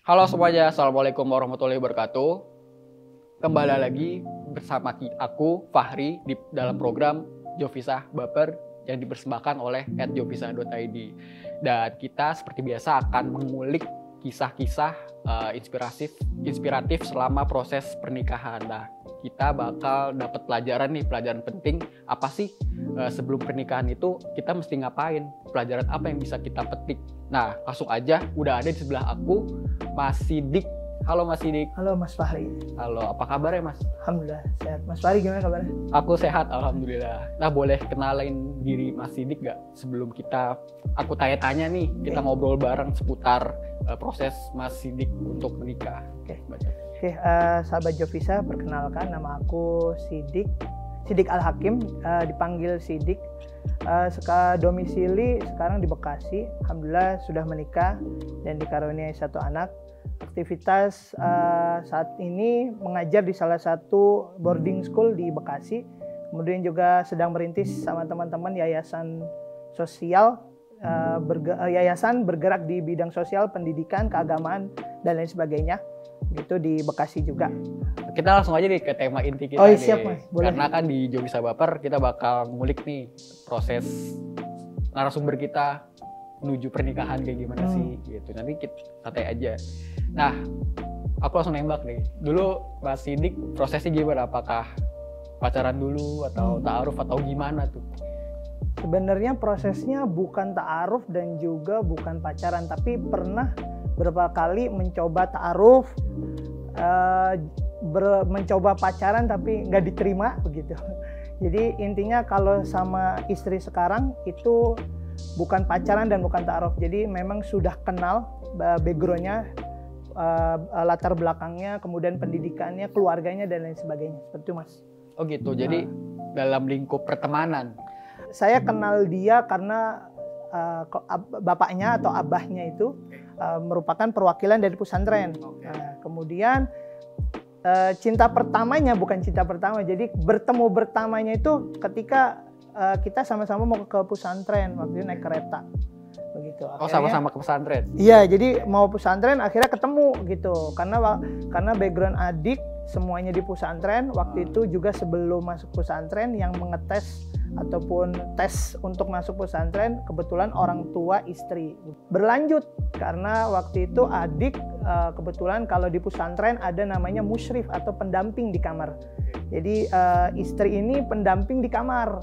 Halo semuanya, Assalamualaikum warahmatullahi wabarakatuh. Kembali lagi bersama aku, Fahri, di dalam program Jovisa Baper yang dipersembahkan oleh @jovisa.id. Dan kita seperti biasa akan mengulik kisah-kisah inspiratif selama proses pernikahan. Nah, kita bakal dapat pelajaran penting apa sih sebelum pernikahan itu kita mesti ngapain, pelajaran apa yang bisa kita petik. Nah, langsung aja udah ada di sebelah aku Mas Sidik. Halo Mas Sidik. Halo Mas Fahri. Halo, apa kabar ya Mas? Alhamdulillah sehat. Mas Fahri gimana kabarnya? Aku sehat, alhamdulillah. Nah, boleh kenalin diri Mas Sidik gak? Sebelum aku tanya-tanya nih, kita ngobrol bareng seputar proses Mas Sidik untuk menikah. Oke, sahabat Jovisa, perkenalkan nama aku Sidik Al-Hakim, dipanggil Sidik. Domisili sekarang di Bekasi. Alhamdulillah sudah menikah dan dikaruniai satu anak. Aktivitas saat ini mengajar di salah satu boarding school di Bekasi. Kemudian juga sedang merintis sama teman-teman yayasan sosial, yayasan bergerak di bidang sosial, pendidikan, keagamaan, dan lain sebagainya. Gitu di Bekasi juga. Kita langsung aja nih ke tema inti kita. Siap Mas, boleh. Karena kan di Jovisa Baper kita bakal ngulik nih proses narasumber kita menuju pernikahan kayak gimana sih gitu. Nanti kita santai aja. Nah, aku langsung nembak nih. Dulu Mas Sidik prosesnya gimana? Apakah pacaran dulu atau ta'aruf atau gimana tuh? Sebenarnya prosesnya bukan ta'aruf dan juga bukan pacaran, tapi pernah beberapa kali mencoba ta'aruf, mencoba pacaran tapi nggak diterima begitu. Jadi intinya kalau sama istri sekarang itu bukan pacaran dan bukan ta'aruf. Jadi memang sudah kenal backgroundnya, latar belakangnya, kemudian pendidikannya, keluarganya dan lain sebagainya. Seperti itu Mas. Oh gitu. Jadi dalam lingkup pertemanan. Saya kenal dia karena bapaknya atau abahnya itu merupakan perwakilan dari pesantren. Nah, kemudian cinta pertamanya bukan cinta pertama, jadi bertemu bertamanya itu ketika kita sama-sama mau ke pesantren, waktu itu naik kereta begitu. Oh, sama-sama ke pesantren? Iya, jadi mau pesantren akhirnya ketemu gitu, karena background adik semuanya di pesantren. Waktu itu juga sebelum masuk pesantren yang mengetes ataupun tes untuk masuk pesantren kebetulan orang tua istri. Berlanjut karena waktu itu adik kebetulan kalau di pesantren ada namanya musyrif atau pendamping di kamar. Jadi istri ini pendamping di kamar.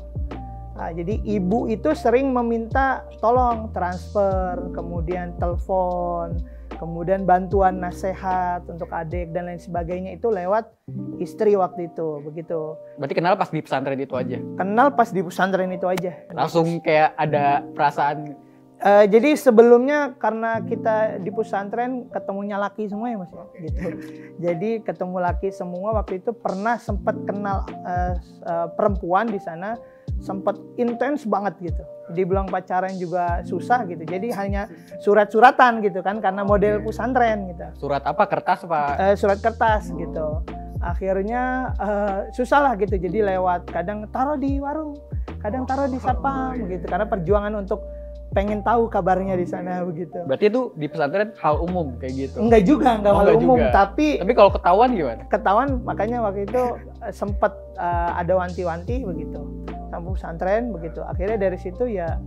Nah, jadi ibu itu sering meminta tolong transfer, kemudian telepon, kemudian bantuan nasihat untuk adik dan lain sebagainya itu lewat istri waktu itu, begitu. Berarti kenal pas di pesantren itu aja? Kenal pas di pesantren itu aja. Langsung kayak ada perasaan? Jadi sebelumnya karena kita di pesantren ketemunya laki semua ya Mas ya, gitu. Jadi ketemu laki semua, waktu itu pernah sempat kenal perempuan di sana, sempat intens banget gitu. Dibilang pacaran juga susah gitu. Jadi hanya surat-suratan gitu kan karena model pesantren gitu. Surat apa? Kertas apa? Surat kertas gitu. Akhirnya susah lah gitu. Jadi lewat kadang taruh di warung, kadang taruh di satpam gitu. Karena perjuangan untuk pengen tahu kabarnya di sana begitu. Berarti itu di pesantren hal umum kayak gitu? Enggak juga, enggak hal umum. Juga. Tapi kalau ketahuan gimana? Ketahuan, makanya waktu itu sempat ada wanti-wanti begitu. Sampai pesantren begitu. Akhirnya dari situ ya,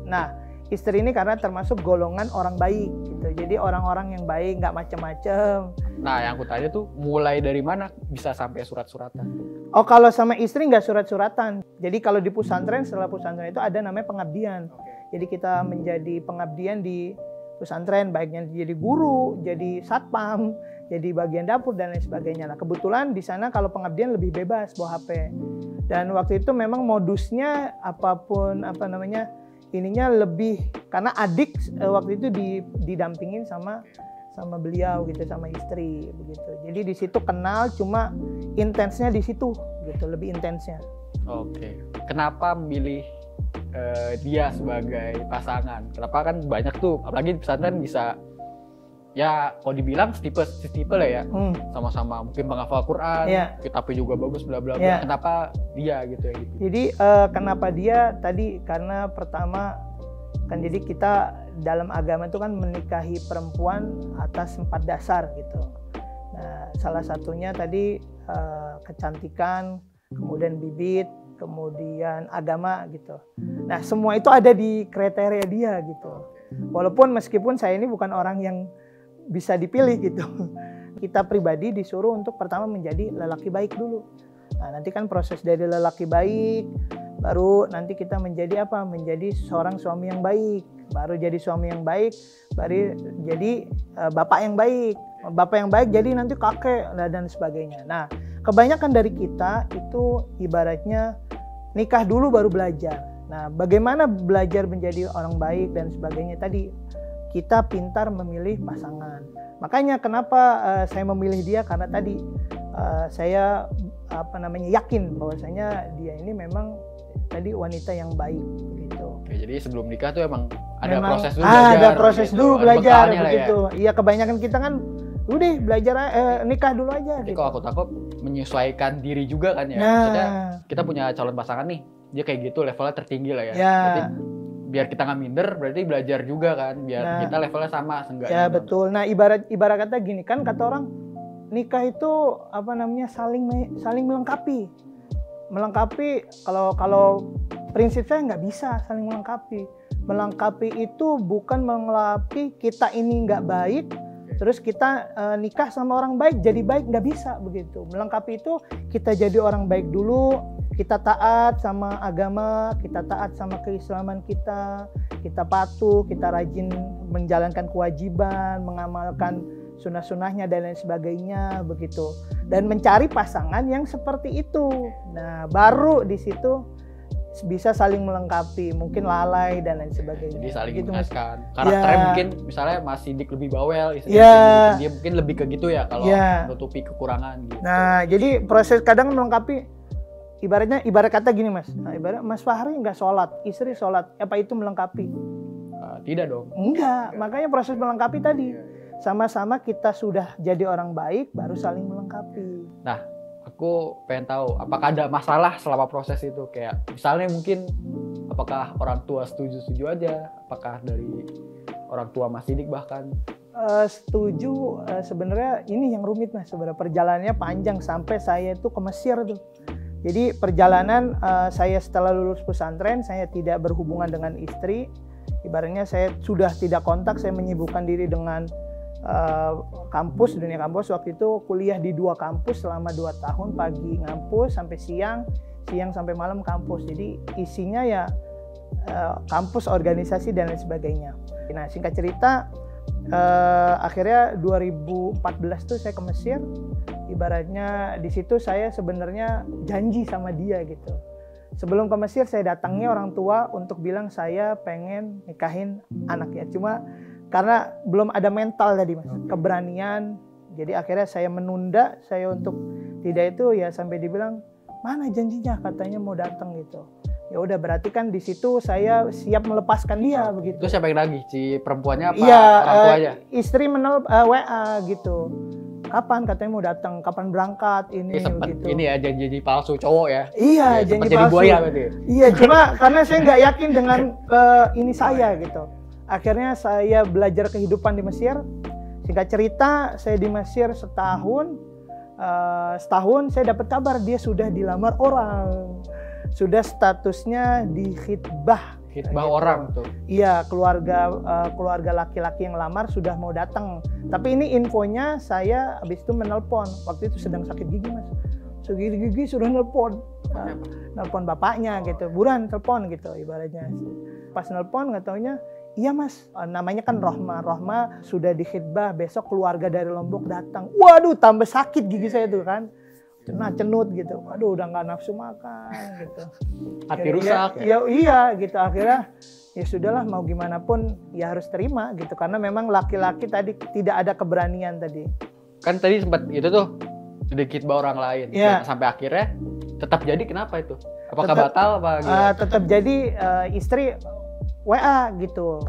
nah istri ini karena termasuk golongan orang baik gitu. Jadi orang-orang yang baik, nggak macem-macem. Nah yang aku tanya tuh mulai dari mana bisa sampai surat-suratan? Oh, kalau sama istri nggak surat-suratan. Jadi kalau di pesantren, setelah pesantren itu ada namanya pengabdian. Jadi kita menjadi pengabdian di pesantren, baiknya jadi guru, jadi satpam, jadi bagian dapur dan lain sebagainya. Nah kebetulan di sana kalau pengabdian lebih bebas bawa HP. Dan waktu itu memang modusnya apapun ininya lebih karena adik waktu itu didampingin sama beliau gitu, sama istri begitu. Jadi di situ kenal, cuma intensnya di situ gitu, lebih intensnya. Oke. Kenapa memilih dia sebagai pasangan? Kenapa kan banyak tuh, apalagi di pesantren bisa ya kalau dibilang setipe lah ya, sama-sama mungkin menghafal Quran, kitabnya juga bagus bla bla bla. Kenapa dia gitu ya gitu? Jadi kenapa dia tadi karena pertama Kan jadi kita dalam agama itu kan menikahi perempuan atas 4 dasar gitu. Nah, salah satunya tadi kecantikan, kemudian bibit, kemudian agama gitu. Nah, semua itu ada di kriteria dia gitu. Walaupun meskipun saya ini bukan orang yang bisa dipilih gitu. Kita pribadi disuruh untuk pertama menjadi lelaki baik dulu. Nah, nanti kan proses dari lelaki baik, baru nanti kita menjadi apa? Menjadi seorang suami yang baik. Baru jadi suami yang baik, baru jadi bapak yang baik. Bapak yang baik jadi nanti kakek dan sebagainya. Nah, kebanyakan dari kita itu ibaratnya nikah dulu baru belajar. Nah, bagaimana belajar menjadi orang baik dan sebagainya tadi, kita pintar memilih pasangan. Makanya kenapa saya memilih dia, karena tadi saya yakin bahwasanya dia ini memang tadi wanita yang baik gitu. Oke, jadi sebelum nikah tuh emang ada proses dulu belajar. Ada proses gitu. dulu belajar begitu. Ya. Iya, kebanyakan kita kan udah belajar nikah dulu aja. Jadi gitu. kalau aku takut menyesuaikan diri juga kan ya. Nah. Maksudnya kita punya calon pasangan nih, dia kayak gitu levelnya tertinggi lah ya. Berarti biar kita nggak minder, berarti belajar juga kan, biar kita levelnya sama seenggaknya. Ya betul. Nah, ibarat kata gini kan, kata orang nikah itu saling melengkapi. Melengkapi, kalau prinsip saya nggak bisa saling melengkapi. Melengkapi itu bukan melengkapi kita ini nggak baik, terus kita nikah sama orang baik jadi baik, nggak bisa begitu. Melengkapi itu kita jadi orang baik dulu, kita taat sama agama, kita taat sama keislaman kita patuh, kita rajin menjalankan kewajiban, mengamalkan sunnah-sunnahnya dan lain sebagainya begitu. Dan mencari pasangan yang seperti itu. Nah, baru di situ bisa saling melengkapi, mungkin lalai dan lain sebagainya. Jadi saling gitu, mengenaskan. Karakternya mungkin misalnya Mas Sidik lebih bawel, dia mungkin lebih ke gitu ya kalau menutupi kekurangan gitu. Nah, jadi proses kadang melengkapi, ibarat kata gini Mas. Nah, ibarat Mas Fahri nggak sholat, istri sholat, apa itu melengkapi? Tidak dong. Enggak, makanya proses melengkapi tadi. Sama-sama kita sudah jadi orang baik, baru saling melengkapi. Nah, aku pengen tahu apakah ada masalah selama proses itu, kayak misalnya mungkin apakah orang tua setuju aja, apakah dari orang tua Mas Sidik bahkan setuju. Sebenarnya ini yang rumit Mas, sebenarnya perjalanannya panjang sampai saya itu ke Mesir tuh. Jadi perjalanan saya setelah lulus pesantren, saya tidak berhubungan dengan istri, ibaratnya saya sudah tidak kontak, saya menyibukkan diri dengan dunia kampus. Waktu itu kuliah di 2 kampus selama 2 tahun, pagi ngampus sampai siang sampai malam kampus. Jadi isinya ya kampus, organisasi dan lain sebagainya. Nah, singkat cerita akhirnya 2014 tuh saya ke Mesir. Ibaratnya di situ saya sebenarnya janji sama dia gitu. Sebelum ke Mesir saya datangi orang tua untuk bilang saya pengen nikahin anaknya. Cuma karena belum ada mental tadi Mas, keberanian. Jadi akhirnya saya menunda, saya untuk tidak itu ya sampai dibilang mana janjinya, katanya mau datang gitu. Ya udah, berarti kan di situ saya siap melepaskan dia begitu. Itu siapa yang lagi? Si perempuannya apa iya, orang tuanya? Istri WA gitu. Kapan katanya mau datang, kapan berangkat ini gitu. Ini ya janji palsu cowok ya. Iya, janji palsu. Jadi buaya berarti. Iya, cuma karena saya nggak yakin dengan ini saya gitu. Akhirnya saya belajar kehidupan di Mesir. Singkat cerita, saya di Mesir setahun saya dapat kabar dia sudah dilamar orang. Sudah statusnya di khitbah gitu. Orang tuh. Iya, keluarga laki-laki yang lamar sudah mau datang. Tapi ini infonya saya habis itu menelpon. Waktu itu sedang sakit gigi Mas. Sakit gigi sudah nelpon. Nelpon bapaknya gitu. Buruan telepon gitu ibaratnya. Pas nelpon nggak taunya, iya Mas, namanya kan Rohma sudah di khitbah, besok keluarga dari Lombok datang. Waduh, tambah sakit gigi saya tuh kan. Cenut gitu. Waduh, udah nggak nafsu makan gitu. Hati rusak. Iya gitu. Akhirnya ya sudahlah, mau gimana pun ya harus terima gitu. Karena memang laki-laki tadi tidak ada keberanian tadi. Kan tadi sempat itu tuh sedikit orang lain. Ya. Sampai akhirnya tetap jadi, kenapa itu? Apakah batal apa gitu? Tetap jadi istri WA gitu.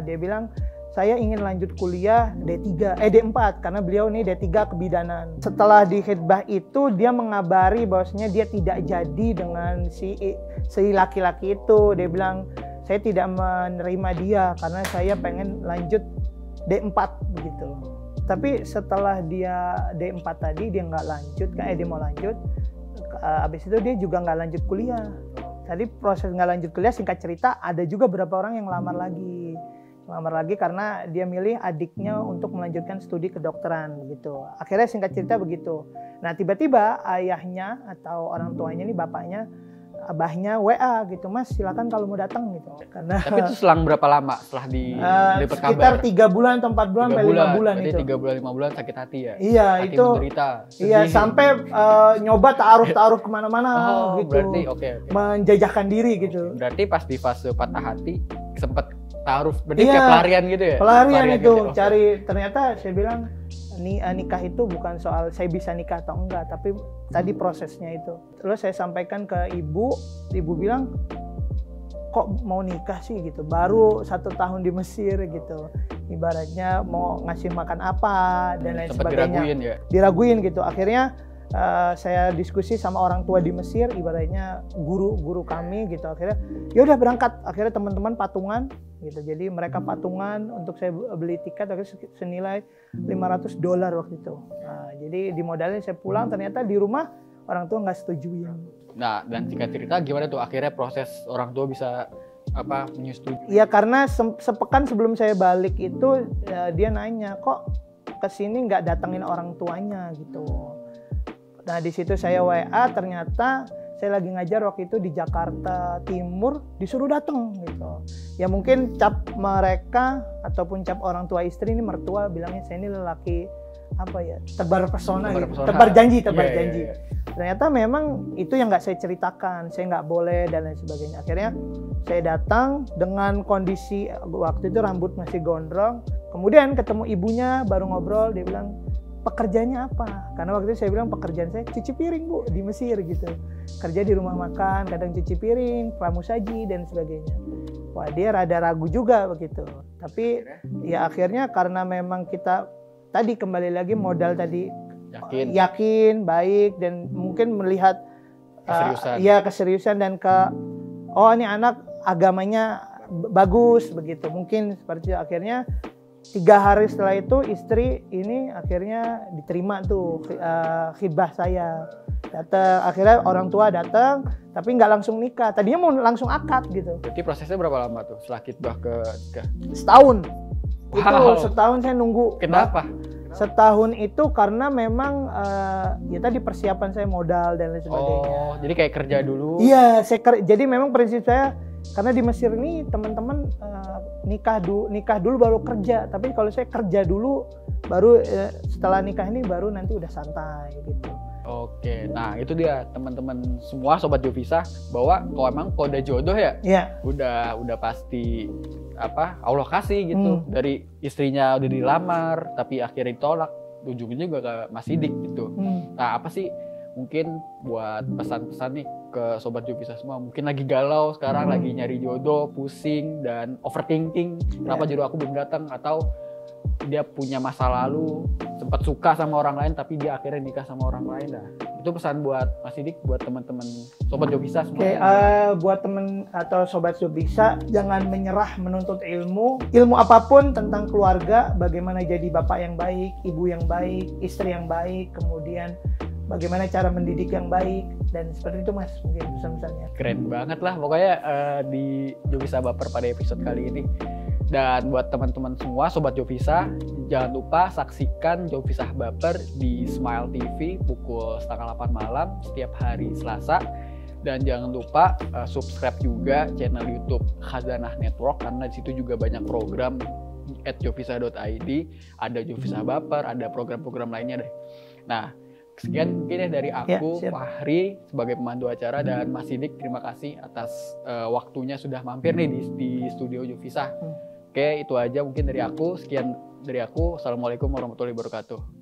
Dia bilang saya ingin lanjut kuliah D4 karena beliau ini D3 kebidanan. Setelah di khitbah itu dia mengabari bahwasanya dia tidak jadi dengan si laki-laki itu. Dia bilang saya tidak menerima dia karena saya pengen lanjut D4 begitu. Tapi setelah dia D4 tadi dia nggak lanjut, dia mau lanjut, abis itu dia juga nggak lanjut kuliah. Tadi proses nggak lanjut kuliah, singkat cerita ada juga beberapa orang yang lamar lagi karena dia milih adiknya untuk melanjutkan studi kedokteran begitu. Akhirnya singkat cerita begitu. Nah tiba-tiba ayahnya atau orang tuanya nih, bapaknya, abahnya WA gitu, Mas silakan kalau mau datang gitu. Karena tapi itu selang berapa lama setelah dapat kabar? Sekitar 3 bulan atau 4 bulan sampai 5 bulan itu. 3 bulan 5 bulan sakit hati ya? Iya hati itu. Menderita, iya sampai nyoba taruh kemana-mana gitu. Berarti okay. Menjajahkan diri gitu. Berarti pas di fase patah hati sempat taruh, berarti kayak pelarian gitu ya? Pelarian itu gitu. Cari, ternyata saya bilang nikah itu bukan soal saya bisa nikah atau enggak, tapi tadi prosesnya itu. Terus saya sampaikan ke ibu bilang kok mau nikah sih gitu, baru 1 tahun di Mesir gitu, ibaratnya mau ngasih makan apa dan lain sebagainya. Diraguin gitu. Akhirnya saya diskusi sama orang tua di Mesir, ibaratnya guru kami gitu. Akhirnya ya udah berangkat. Akhirnya teman-teman patungan gitu. Jadi mereka patungan untuk saya beli tiket, akhirnya senilai $500 waktu itu. Nah, jadi dimodalin saya pulang, ternyata di rumah orang tua nggak setujuin. Nah, dan singkat cerita gimana tuh akhirnya proses orang tua bisa menyetujui? Iya, karena sepekan sebelum saya balik itu dia nanya, kok kesini nggak datengin orang tuanya gitu. Nah di situ saya WA, ternyata saya lagi ngajar waktu itu di Jakarta Timur, disuruh datang gitu. Ya mungkin cap mereka ataupun cap orang tua istri ini, mertua bilangnya saya ini lelaki tebar pesona gitu. Tebar janji. Yeah. Ternyata memang itu yang nggak saya ceritakan, saya nggak boleh dan lain sebagainya. Akhirnya saya datang dengan kondisi waktu itu rambut masih gondrong. Kemudian ketemu ibunya, baru ngobrol, dia bilang, pekerjaannya apa? Karena waktu itu saya bilang pekerjaan saya cuci piring Bu di Mesir gitu. Kerja di rumah makan, kadang cuci piring, pramusaji dan sebagainya. Wah dia rada ragu juga begitu. Tapi ya akhirnya karena memang kita tadi kembali lagi modal tadi yakin, baik, dan mungkin melihat keseriusan dan ini anak agamanya bagus begitu. Mungkin seperti itu. Akhirnya 3 hari setelah itu istri ini akhirnya diterima tuh khidbah saya. Akhirnya orang tua datang, tapi nggak langsung nikah. Tadinya mau langsung akad gitu. Berarti prosesnya berapa lama tuh setelah khidbah ke nikah? Setahun. Wow. Itu setahun saya nunggu. Kenapa? Setahun itu karena memang ya tadi persiapan saya modal dan lain sebagainya. Oh, jadi kayak kerja dulu? Iya, jadi memang prinsip saya, karena di Mesir ini teman-teman nikah dulu baru kerja. Tapi kalau saya kerja dulu, baru setelah nikah ini baru nanti udah santai gitu. Oke, nah itu dia teman-teman semua sobat Jovisa, bahwa kalau emang kode jodoh ya, udah pasti Allah kasih gitu. Dari istrinya udah dilamar tapi akhirnya ditolak, ujungnya juga ke Mas Sidik gitu. Nah apa sih mungkin buat pesan-pesan nih ke sobat Jovisa semua, mungkin lagi galau sekarang, lagi nyari jodoh, pusing dan overthinking, kenapa jodoh aku belum datang, atau dia punya masa lalu sempat suka sama orang lain tapi dia akhirnya nikah sama orang lain. Nah itu pesan buat Mas Sidik, buat teman-teman sobat Jovisa semua. Buat teman atau sobat Jovisa, jangan menyerah menuntut ilmu apapun tentang keluarga, bagaimana jadi bapak yang baik, ibu yang baik, istri yang baik, kemudian bagaimana cara mendidik yang baik, dan seperti itu Mas, mungkin pesan-pesannya. Keren banget lah pokoknya di Jovisa Baper pada episode kali ini. Dan buat teman-teman semua sobat Jovisa, jangan lupa saksikan Jovisa Baper di Smile TV pukul 7:30 malam setiap hari Selasa. Dan jangan lupa subscribe juga channel YouTube Khazanah Network, karena di situ juga banyak program @jovisa.id, ada Jovisa Baper, ada program-program lainnya deh. Nah, sekian mungkin dari aku, Fahri, sebagai pemandu acara, dan Mas Sidik, terima kasih atas waktunya sudah mampir nih di studio Jovisa. Oke, itu aja mungkin dari aku. Sekian dari aku. Assalamualaikum warahmatullahi wabarakatuh.